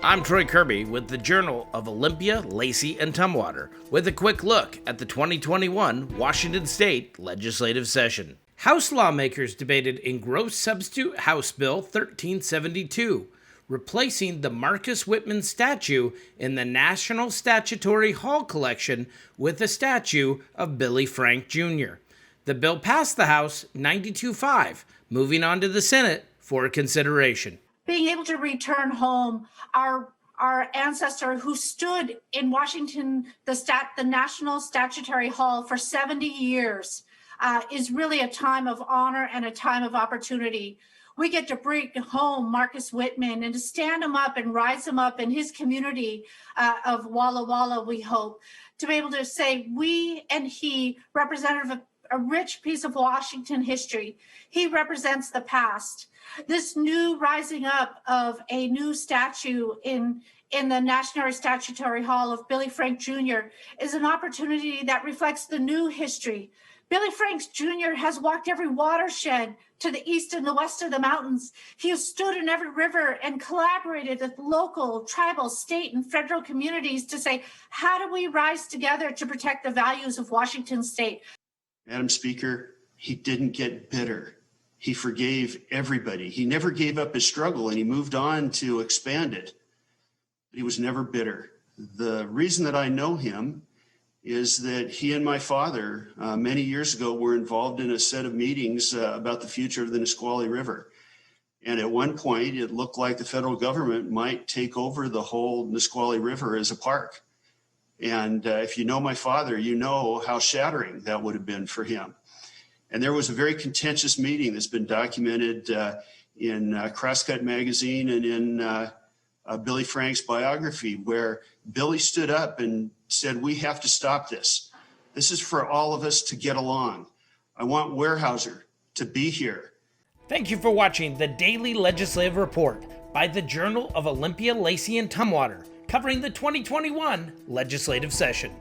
I'm Troy Kirby with the Journal of Olympia, Lacey, and Tumwater with a quick look at the 2021 Washington State Legislative Session. House lawmakers debated Engrossed Substitute House Bill 1372, replacing the Marcus Whitman statue in the National Statuary Hall collection with a statue of Billy Frank Jr. The bill passed the House 92-5, moving on to the Senate for consideration. Being able to return home our ancestor who stood in Washington, the National Statuary Hall for 70 years is really a time of honor and a time of opportunity. We get to bring home Marcus Whitman and to stand him up and rise him up in his community of Walla Walla, we hope, to be able to say we and he representative of a rich piece of Washington history. He represents the past. This new rising up of a new statue in the National Statuary Hall of Billy Frank Jr. is an opportunity that reflects the new history. Billy Frank Jr. has walked every watershed to the east and the west of the mountains. He has stood in every river and collaborated with local, tribal, state, and federal communities to say, how do we rise together to protect the values of Washington State? Madam Speaker, he didn't get bitter. He forgave everybody. He never gave up his struggle, and he moved on to expand it. But he was never bitter. The reason that I know him is that he and my father, many years ago, were involved in a set of meetings about the future of the Nisqually River. And at one point, it looked like the federal government might take over the whole Nisqually River as a park. And if you know my father, you know how shattering that would have been for him. And there was a very contentious meeting that's been documented in Crosscut magazine and in Billy Frank's biography, where Billy stood up and said, we have to stop this. This is for all of us to get along. I want Weyerhaeuser to be here. Thank you for watching the Daily Legislative Report by the Journal of Olympia, Lacey, and Tumwater, covering the 2021 legislative session.